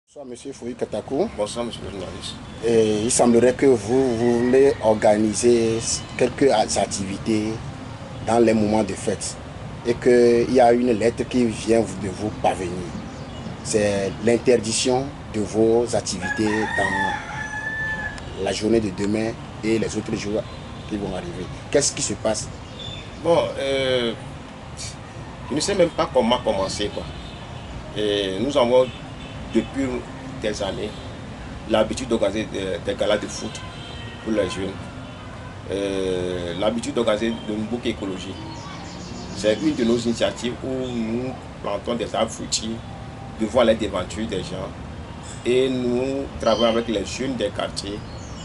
Bonsoir Monsieur Fouy Katakou. Bonsoir Monsieur le journaliste. Et il semblerait que vous voulez organiser quelques activités dans les moments de fête et qu'il y a une lettre qui vient de vous parvenir. C'est l'interdiction de vos activités dans la journée de demain et les autres jours qui vont arriver. Qu'est-ce qui se passe? Bon, je ne sais même pas comment commencer, quoi. Et nous avons depuis des années l'habitude d'organiser des galas de foot pour les jeunes. L'habitude d'organiser de bouquet écologie. C'est une de nos initiatives où nous plantons des arbres fruitiers devant les devantures des gens et nous travaillons avec les jeunes des quartiers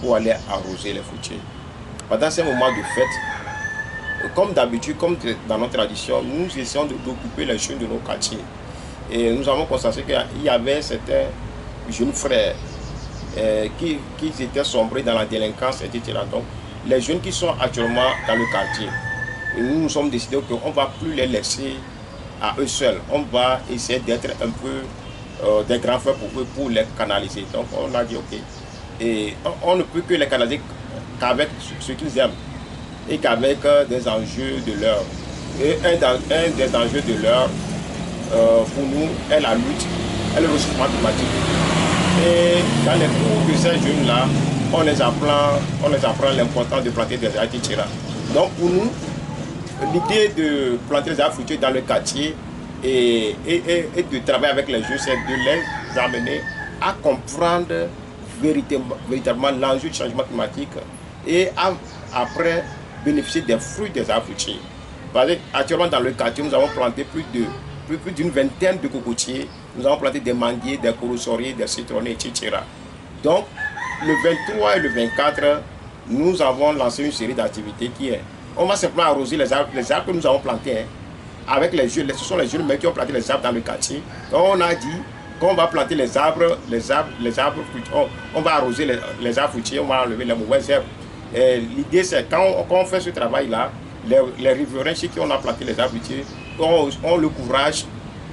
pour aller arroser les fruitiers. Pendant ces moments de fête, comme d'habitude, comme dans notre tradition, nous essayons d'occuper les jeunes de nos quartiers. Et nous avons constaté qu'il y avait certains jeunes frères qui étaient sombrés dans la délinquance, etc. Donc, les jeunes qui sont actuellement dans le quartier, nous nous sommes décidés qu'on ne va plus les laisser à eux seuls. On va essayer d'être un peu des grands frères pour eux, pour les canaliser. Donc, on a dit OK. Et on ne peut que les canaliser qu'avec ce qu'ils aiment et qu'avec des enjeux de l'heure. Et un des enjeux de l'heure, pour nous, est la lutte, est le réchauffement climatique. Et dans les cours de ces jeunes-là, on les apprend l'importance de planter des arbres, etc. Donc pour nous, l'idée de planter des arbres fruitiers dans le quartier et de travailler avec les jeunes, c'est de les amener à comprendre véritablement l'enjeu du changement climatique et après bénéficier des fruits des arbres fruitiers. Parce qu'actuellement dans le quartier, nous avons planté plus d'une vingtaine de cocotiers. Nous avons planté des manguiers, des corosoriers, des citronnés, etc. Donc, le 23 et le 24, nous avons lancé une série d'activités qui est, on va simplement arroser les arbres que nous avons plantés, avec les jeunes. Ce sont les jeunes qui ont planté les arbres dans le quartier. Donc, on a dit qu'on va planter les arbres fruitiers. On va arroser les arbres fruitiers, on va enlever les mauvaises herbes. L'idée, c'est quand on fait ce travail-là, les riverains chez qui on a planté les arbres fruitiers ont le courage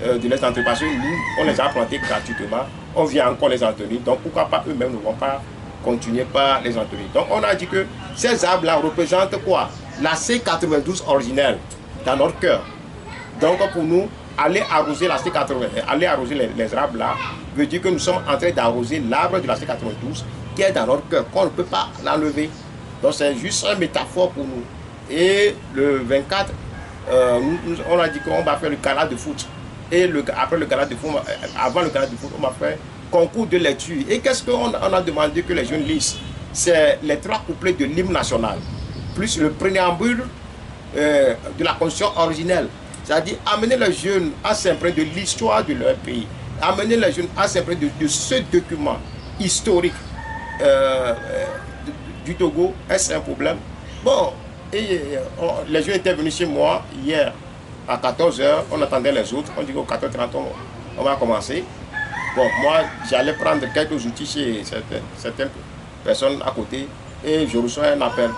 de les entretenir parce que nous, on les a plantés gratuitement, on vient encore les entretenir, donc pourquoi pas eux-mêmes ne vont pas continuer par les entretenir. Donc on a dit que ces arbres-là représentent quoi? La C92 originelle dans notre cœur. Donc pour nous, aller arroser la C92, aller arroser les arbres-là, veut dire que nous sommes en train d'arroser l'arbre de la C92 qui est dans notre cœur, qu'on ne peut pas l'enlever. Donc c'est juste une métaphore pour nous. Et le 24, on a dit qu'on va faire le gala de foot. Et après le gala de foot, avant le gala de foot, on va faire concours de lecture. Et qu'est-ce qu'on a demandé que les jeunes lisent? C'est les 3 couplets de l'hymne national, plus le préambule de la constitution originelle. C'est-à-dire amener les jeunes à s'imprégner de l'histoire de leur pays, amener les jeunes à s'imprégner de ce document historique du Togo. Est-ce un problème? Bon, les jeunes étaient venus chez moi hier à 14 h, on attendait les autres, on dit qu'au 14h30 on va commencer. Bon, moi j'allais prendre quelques outils chez certaines personnes à côté et je reçois un appel.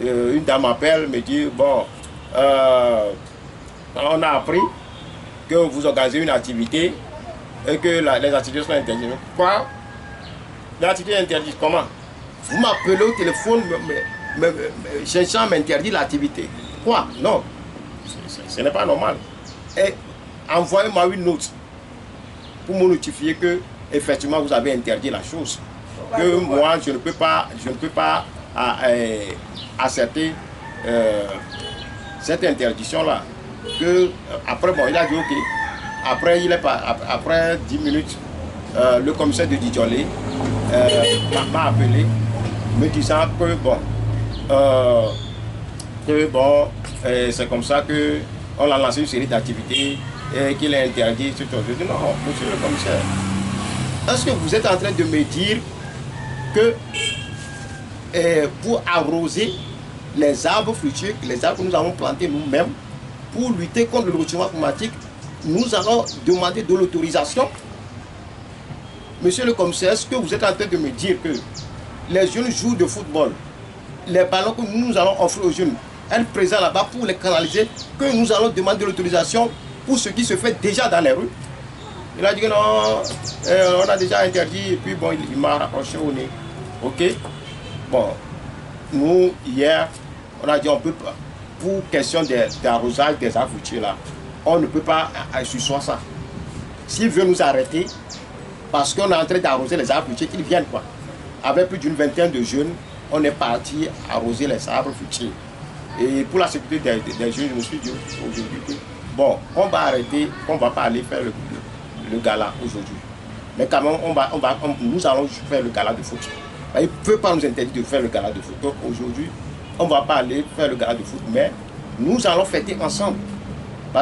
Une dame m'appelle, me dit bon, on a appris que vous organisez une activité et que les activités sont interdites. Quoi? Les activités interdites, comment? Vous m'appelez au téléphone, cherchant à m'interdire l'activité. Quoi? Non, ce n'est pas normal. Et envoyez-moi une note pour me notifier que effectivement vous avez interdit la chose. Que moi je ne peux pas accepter cette interdiction-là. Que après bon, il a dit ok. Après 10 minutes, le commissaire de Didjolé m'a appelé, me disant que bon, c'est comme ça qu'on a lancé une série d'activités et qu'il est interdit. Je dis non, monsieur le commissaire, est-ce que vous êtes en train de me dire que pour arroser les arbres fruitiers, les arbres que nous avons plantés nous-mêmes, pour lutter contre le réchauffement climatique, nous allons demander de l'autorisation? Monsieur le commissaire, est-ce que vous êtes en train de me dire que les jeunes jouent de football, les ballons que nous allons offrir aux jeunes, elles présents là-bas pour les canaliser, que nous allons demander de l'autorisation pour ce qui se fait déjà dans les rues? Il a dit que non, on a déjà interdit, et puis bon, il m'a rapproché au nez. Ok. Bon, nous, hier, on a dit on peut pas, pour question d'arrosage des arbres fruitiers là, on ne peut pas assurer ça. S'il veut nous arrêter, parce qu'on est en train d'arroser les arbres fruitiers, qu'ils viennent quoi. Avec plus d'une vingtaine de jeunes, on est parti arroser les arbres fruitiers. Et pour la sécurité des jeunes, je me suis dit aujourd'hui que bon, on va arrêter, on ne va pas aller faire le gala aujourd'hui. Mais quand même, nous allons faire le gala de foot. Il ne peut pas nous interdire de faire le gala de foot. Donc aujourd'hui, on ne va pas aller faire le gala de foot, mais nous allons fêter ensemble.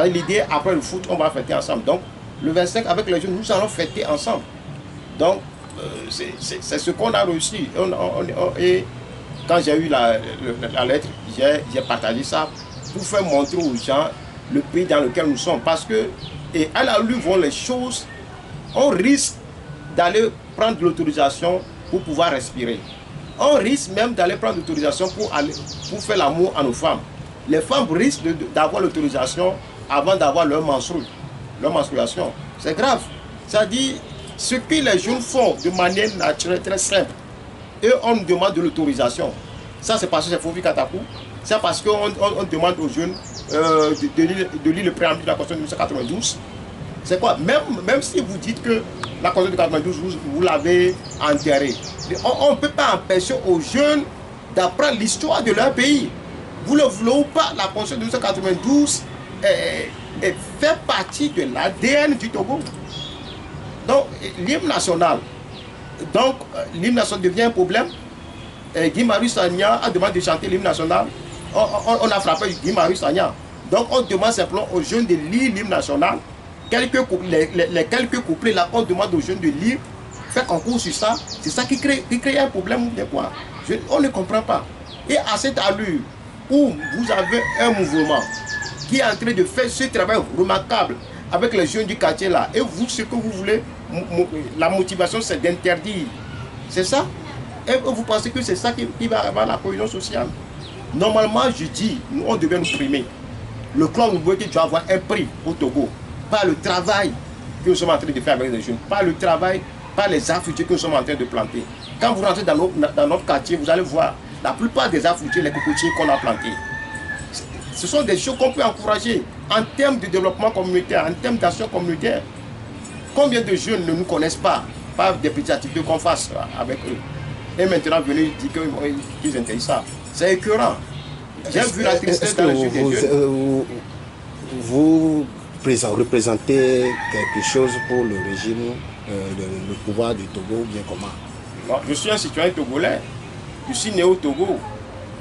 L'idée, après le foot, on va fêter ensemble. Donc, le 25, avec les jeunes, nous allons fêter ensemble. Donc, c'est ce qu'on a réussi. Et quand j'ai eu la lettre, j'ai partagé ça pour faire montrer aux gens le pays dans lequel nous sommes. Parce que, et à la rue vont les choses, on risque d'aller prendre l'autorisation pour pouvoir respirer. On risque même d'aller prendre l'autorisation pour faire l'amour à nos femmes. Les femmes risquent d'avoir l'autorisation avant d'avoir leur menstruation. C'est grave. C'est-à-dire, ce que les jeunes font de manière naturelle, très simple, et on demande de l'autorisation. Ça, c'est parce que c'est Fofi Katakou. C'est parce qu'on demande aux jeunes de lire le préambule de la Constitution de 1992. C'est quoi? Même si vous dites que la Constitution de 1992, vous l'avez enterrée, on ne peut pas empêcher aux jeunes d'apprendre l'histoire de leur pays. Vous le voulez ou pas, la Constitution de 1992 fait partie de l'ADN du Togo. Donc, l'hymne national. Donc, l'hymne national devient un problème. Guy Marius Sagna a demandé de chanter l'hymne national. On a frappé Guy Marius Sagna. Donc, on demande simplement aux jeunes de lire l'hymne national. Les quelques couplets là, on demande aux jeunes de lire, faire concours sur ça. C'est ça qui crée un problème. On ne comprend pas. Et à cette allure où vous avez un mouvement qui est en train de faire ce travail remarquable avec les jeunes du quartier là, et vous, ce que vous voulez, la motivation c'est d'interdire. C'est ça? Et vous pensez que c'est ça qui va avoir la cohésion sociale? Normalement, je dis, nous, on devait nous primer. Le club nous doit avoir un prix au Togo. Pas le travail que nous sommes en train de faire avec les jeunes. Pas le travail, pas les arbres fruitiers que nous sommes en train de planter. Quand vous rentrez dans notre quartier, vous allez voir la plupart des arbres fruitiers, les cocotiers qu'on a plantés. Ce sont des choses qu'on peut encourager en termes de développement communautaire, en termes d'action communautaire. Combien de jeunes ne nous connaissent pas des petites activités qu'on fasse avec eux? Et maintenant, venir dire qu'ils intéressent ça. C'est écœurant. J'ai vu la tristesse dans les yeux des jeunes. Vous représentez quelque chose pour le régime, le pouvoir du Togo, ou bien comment? Non, je suis un citoyen togolais. Je suis né au Togo.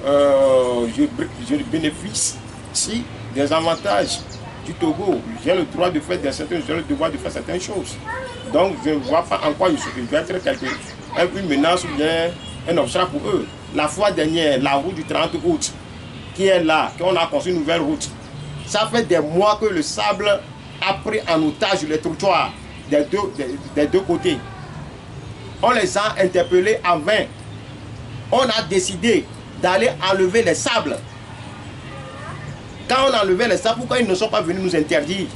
Je bénéficie ici des avantages du Togo. J'ai le droit de faire j'ai le devoir de faire certaines choses. Donc je ne vois pas en quoi je dois être une menace ou bien un obstacle pour eux. La fois dernière, la route du 30 août, qui est là, qu'on a construit une nouvelle route, ça fait des mois que le sable a pris en otage les trottoirs des deux côtés. On les a interpellés en vain. On a décidé d'aller enlever les sables. Quand on a enlevé les sables, pourquoi ils ne sont pas venus nous interdire?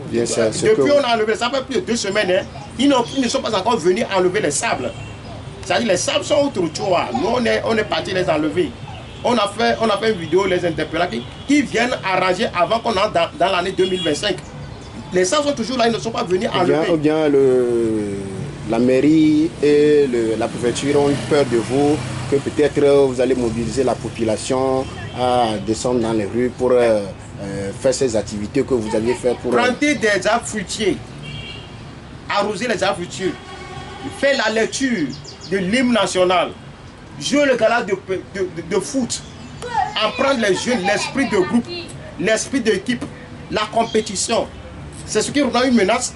Bien sûr, depuis on a enlevé, ça fait plus de 2 semaines, hein, ils ne sont pas encore venus enlever les sables. C'est-à-dire les sables sont au trottoir. Nous on est parti les enlever. On a fait une vidéo les interpellant qui viennent arranger avant qu'on entre dans l'année 2025. Les sables sont toujours là, ils ne sont pas venus enlever. Ou bien la mairie et la préfecture ont eu peur de vous, que peut-être vous allez mobiliser la population à descendre dans les rues pour faire ces activités que vous aviez fait pour... Planter des arbres fruitiers, arroser les arbres fruitiers, faire la lecture de l'hymne national, jouer le gala de foot, apprendre les jeunes l'esprit de groupe, l'esprit d'équipe, la compétition. C'est ce qui reprend une menace.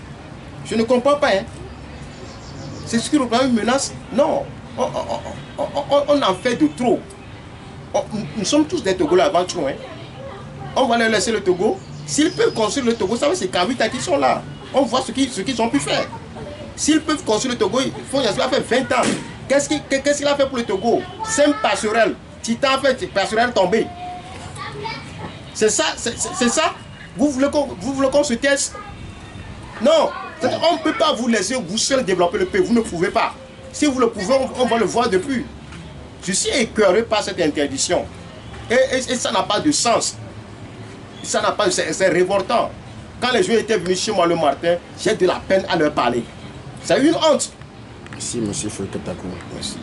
Je ne comprends pas. Hein. C'est ce qui reprend une menace. Non. On en fait de trop. Nous sommes tous des Togolais avant tout. Hein. On va leur laisser le Togo. S'ils peuvent construire le Togo, ça va c'est Kavita qui sont là. On voit ce qu'ils ont pu faire. S'ils peuvent construire le Togo, il faut qu'il a fait 20 ans. Qu'est-ce qu'il a fait pour le Togo? 5 passerelles. Titan a fait passerelle tombée. C'est ça, c'est ça. Vous voulez qu'on se taise? Non, on ne peut pas vous laisser vous seul développer le pays. Vous ne pouvez pas. Si vous le pouvez, on va le voir depuis. Je suis écœuré par cette interdiction. Et ça n'a pas de sens. Ça n'a pas de sens. C'est révoltant. Quand les gens étaient venus chez moi le matin, j'ai de la peine à leur parler. C'est une honte. Merci, monsieur Foucault. Merci.